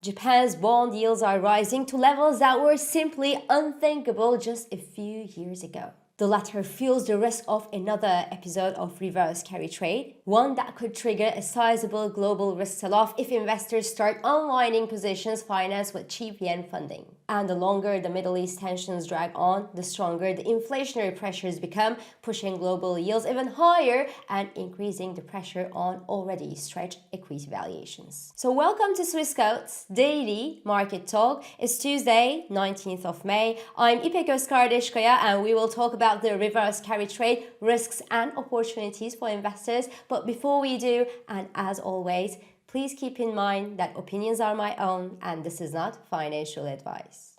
Japan's bond yields are rising to levels that were simply unthinkable just a few years ago. The latter fuels the risk of another episode of reverse carry trade, one that could trigger a sizable global risk sell-off if investors start unwinding positions financed with cheap yen funding. And the longer the Middle East tensions drag on, the stronger the inflationary pressures become, pushing global yields even higher and increasing the pressure on already stretched equity valuations. So welcome to Swissquote's Daily Market Talk. It's Tuesday, 19th of May. I'm İpek Özkardeşkaya and we will talk about the reverse carry trade, risks and opportunities for investors. But before we do, and as always, please keep in mind that opinions are my own and this is not financial advice.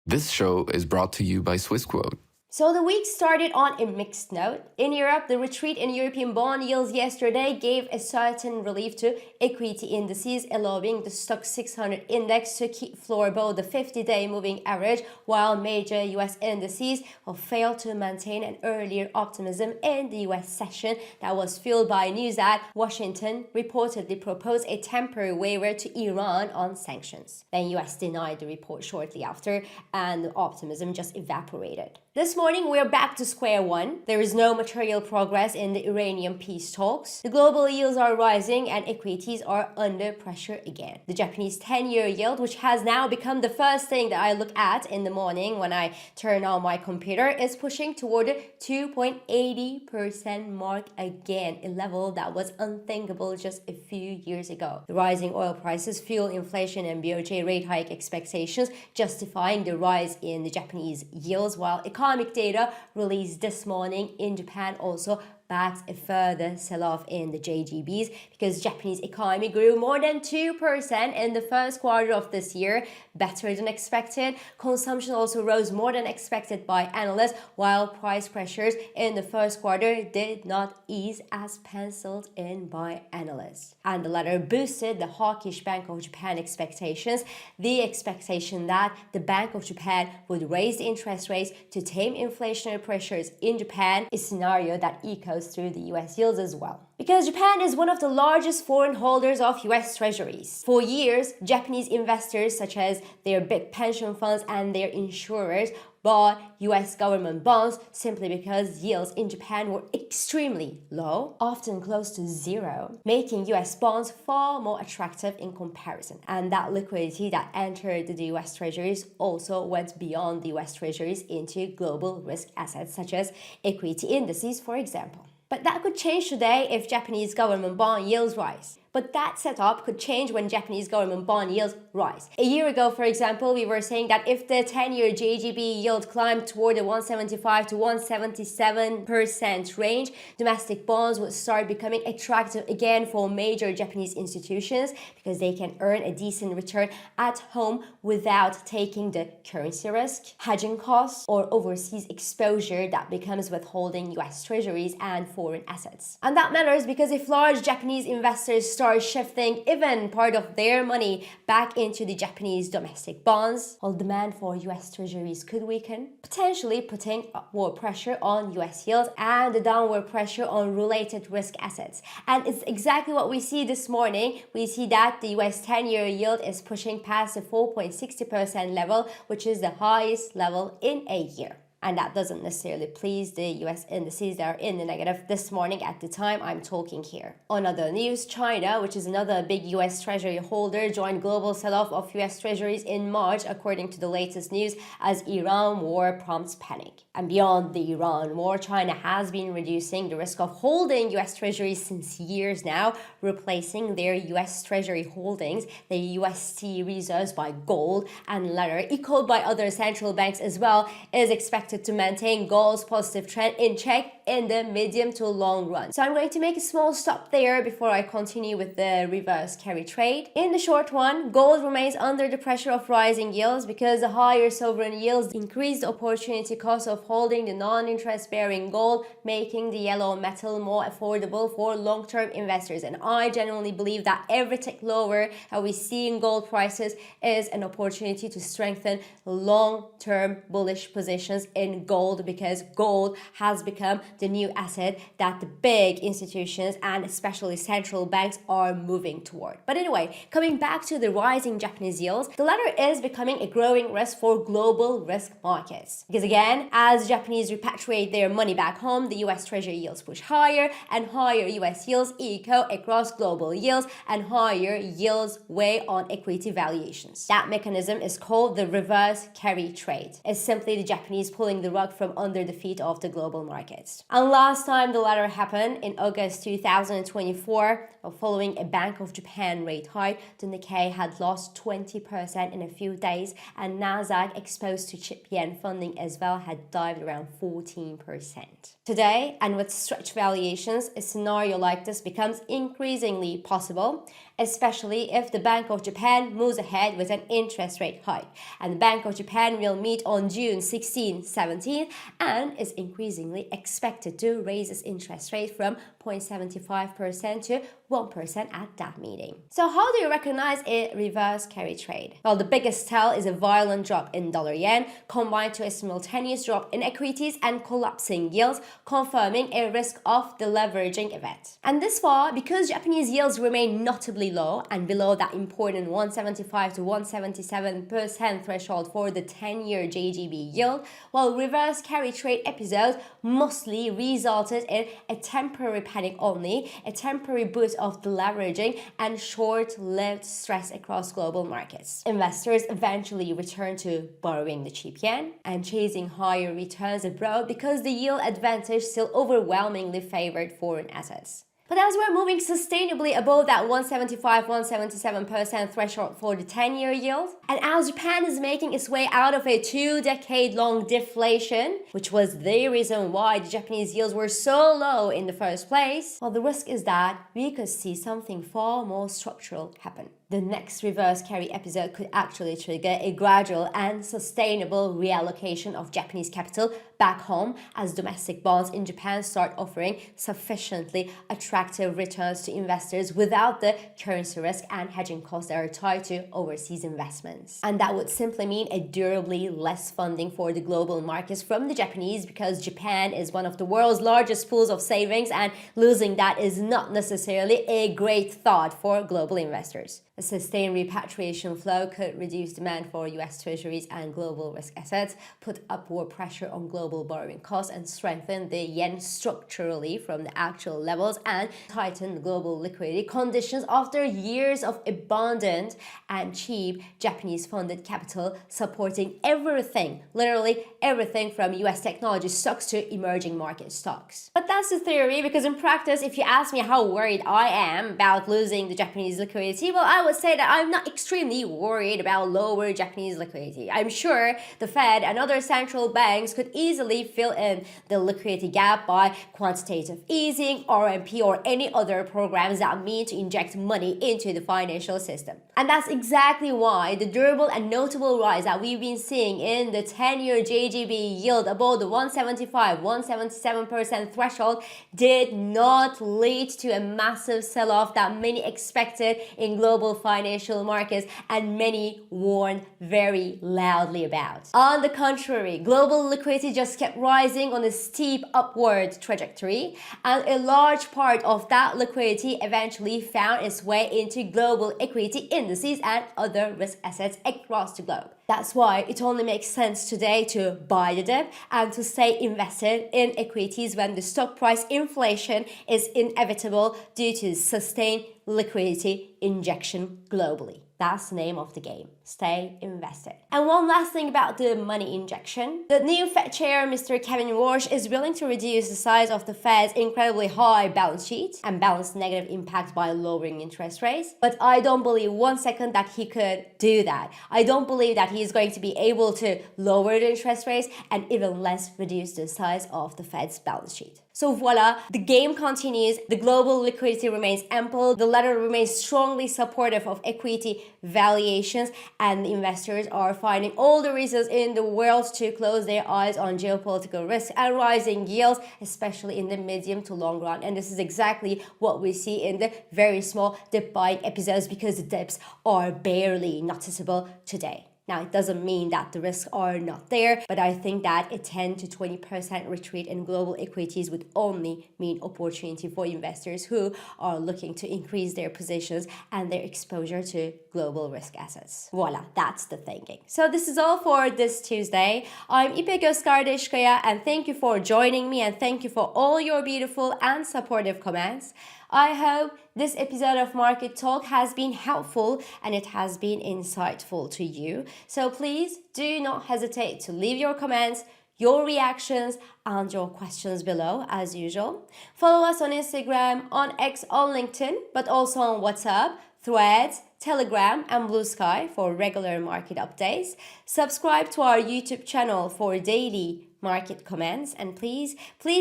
This show is brought to you by Swissquote. So the week started on a mixed note. In Europe, the retreat in European bond yields yesterday gave a certain relief to equity indices, allowing the Stoxx 600 index to keep floor above the 50-day moving average, while major US indices failed to maintain an earlier optimism in the US session that was fueled by news that Washington reportedly proposed a temporary waiver to Iran on sanctions. Then US denied the report shortly after, and the optimism just evaporated. This morning, we are back to square one. There is no material progress in the Iranian peace talks. The global yields are rising and equities are under pressure again. The Japanese 10-year yield, which has now become the first thing that I look at in the morning when I turn on my computer, is pushing toward the 2.80% mark again, a level that was unthinkable just a few years ago. The rising oil prices fuel inflation and BOJ rate hike expectations, justifying the rise in the Japanese yields, while economic data released this morning in Japan also backs a further sell-off in the JGBs because Japanese economy grew more than 2% in the first quarter of this year, better than expected. Consumption also rose more than expected by analysts, while price pressures in the first quarter did not ease as penciled in by analysts. And the latter boosted the hawkish Bank of Japan expectations, the expectation that the Bank of Japan would raise the interest rates to tame inflationary pressures in Japan, a scenario that echoes through the US yields as well. Because Japan is one of the largest foreign holders of US treasuries. For years, Japanese investors such as their big pension funds and their insurers bought US government bonds simply because yields in Japan were extremely low, often close to zero, making US bonds far more attractive in comparison. And that liquidity that entered the US treasuries also went beyond the US treasuries into global risk assets such as equity indices, for example. But that could change today if Japanese government bond yields rise. But that setup could change when Japanese government bond yields rise. A year ago, for example, we were saying that if the 10-year JGB yield climbed toward the 175 to 177% range, domestic bonds would start becoming attractive again for major Japanese institutions because they can earn a decent return at home without taking the currency risk, hedging costs, or overseas exposure that becomes with holding US treasuries and foreign assets. And that matters because if large Japanese investors start shifting even part of their money back into the Japanese domestic bonds, while demand for US treasuries could weaken, potentially putting upward pressure on US yields and the downward pressure on related risk assets. And it's exactly what we see this morning. We see that the US 10-year yield is pushing past the 4.60% level, which is the highest level in a year. And that doesn't necessarily please the US indices that are in the negative this morning at the time I'm talking here. On other news, China, which is another big US Treasury holder, joined global sell-off of US Treasuries in March, according to the latest news, as Iran war prompts panic. And beyond the Iran war, China has been reducing the risk of holding US Treasuries since years now, replacing their US Treasury holdings, the UST reserves, by gold, and latter, echoed by other central banks as well, is expected to maintain gold's positive trend in check in the medium to long run. So I'm going to make a small stop there before I continue with the reverse carry trade. In the short run, gold remains under the pressure of rising yields because the higher sovereign yields increase the opportunity cost of holding the non-interest bearing gold, making the yellow metal more affordable for long-term investors. And I genuinely believe that every tick lower that we see in gold prices is an opportunity to strengthen long-term bullish positions in gold because gold has become the new asset that the big institutions and especially central banks are moving toward. But anyway, coming back to the rising Japanese yields, the latter is becoming a growing risk for global risk markets. Because again, as Japanese repatriate their money back home, the US Treasury yields push higher, and higher US yields echo across global yields, and higher yields weigh on equity valuations. That mechanism is called the reverse carry trade. It's simply the Japanese pulling the rug from under the feet of the global markets. And last time the latter happened in August 2024, following a Bank of Japan rate hike, the Nikkei had lost 20% in a few days, and Nasdaq, exposed to cheap yen funding as well, had dived around 14%. Today, and with stretched valuations, a scenario like this becomes increasingly possible, especially if the Bank of Japan moves ahead with an interest rate hike. And the Bank of Japan will meet on June 16, 17, and is increasingly expected to raise its interest rate from 0.75% to 1% at that meeting. So how do you recognize a reverse carry trade? Well, the biggest tell is a violent drop in dollar yen combined to a simultaneous drop in equities and collapsing yields, confirming a risk of deleveraging event. And this far, because Japanese yields remain notably low and below that important 175 to 177% threshold for the 10-year JGB yield, while reverse carry trade episodes mostly resulted in a temporary panic only, a temporary boost of deleveraging, and short-lived stress across global markets. Investors eventually returned to borrowing the cheap yen and chasing higher returns abroad because the yield advantage still overwhelmingly favored foreign assets. But as we're moving sustainably above that 175-177% threshold for the 10-year yield, and as Japan is making its way out of a 2-decade-long deflation, which was the reason why the Japanese yields were so low in the first place, well, the risk is that we could see something far more structural happen. The next reverse carry episode could actually trigger a gradual and sustainable reallocation of Japanese capital back home as domestic bonds in Japan start offering sufficiently attractive returns to investors without the currency risk and hedging costs that are tied to overseas investments. And that would simply mean a durably less funding for the global markets from the Japanese, because Japan is one of the world's largest pools of savings, and losing that is not necessarily a great thought for global investors. A sustained repatriation flow could reduce demand for US treasuries and global risk assets, put upward pressure on global borrowing costs, and strengthen the yen structurally from the actual levels, and tighten the global liquidity conditions after years of abundant and cheap Japanese funded capital supporting everything, literally everything from US technology stocks to emerging market stocks. But that's the theory, because in practice, if you ask me how worried I am about losing the Japanese liquidity, well, I would say that I'm not extremely worried about lower Japanese liquidity. I'm sure the Fed and other central banks could easily fill in the liquidity gap by quantitative easing, RMP, or any other programs that mean to inject money into the financial system. And that's exactly why the durable and notable rise that we've been seeing in the 10-year JGB yield above the 175-177% threshold did not lead to a massive sell-off that many expected in global financial markets and many warned very loudly about. On the contrary, global liquidity just kept rising on a steep upward trajectory, and a large part of that liquidity eventually found its way into global equity indices and other risk assets across the globe. That's why it only makes sense today to buy the dip and to stay invested in equities when the stock price inflation is inevitable due to sustained liquidity injection globally. That's the name of the game. Stay invested. And one last thing about the money injection. The new Fed chair, Mr. Kevin Warsh, is willing to reduce the size of the Fed's incredibly high balance sheet and balance negative impact by lowering interest rates. But I don't believe 1 second that he could do that. I don't believe that he is going to be able to lower the interest rates and even less reduce the size of the Fed's balance sheet. So voila, the game continues. The global liquidity remains ample. The latter remains strongly supportive of equity valuations, and investors are finding all the reasons in the world to close their eyes on geopolitical risks and rising yields, especially in the medium to long run. And this is exactly what we see in the very small dip buying episodes, because the dips are barely noticeable today. Now, it doesn't mean that the risks are not there, but I think that a 10 to 20% retreat in global equities would only mean opportunity for investors who are looking to increase their positions and their exposure to global risk assets. Voila, that's the thinking. So this is all for this Tuesday. I'm İpek Özkardeşkaya, and thank you for joining me, and thank you for all your beautiful and supportive comments. I hope this episode of Market Talk has been helpful and it has been insightful to you. So please do not hesitate to leave your comments, your reactions, and your questions below as usual. Follow us on Instagram, on X, on LinkedIn, but also on WhatsApp, Threads, Telegram, and Blue Sky for regular market updates. Subscribe to our YouTube channel for daily market comments, and please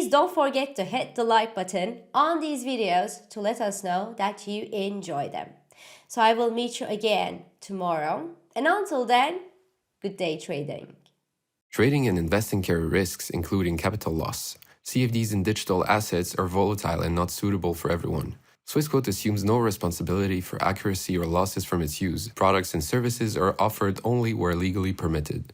don't forget to hit the like button on these videos to let us know that you enjoy them. So I will meet you again tomorrow, and until then, good day trading. Trading and investing carry risks, including capital loss. CFDs in digital assets are volatile and not suitable for everyone. Swissquote assumes no responsibility for accuracy or losses from its use. Products and services are offered only where legally permitted.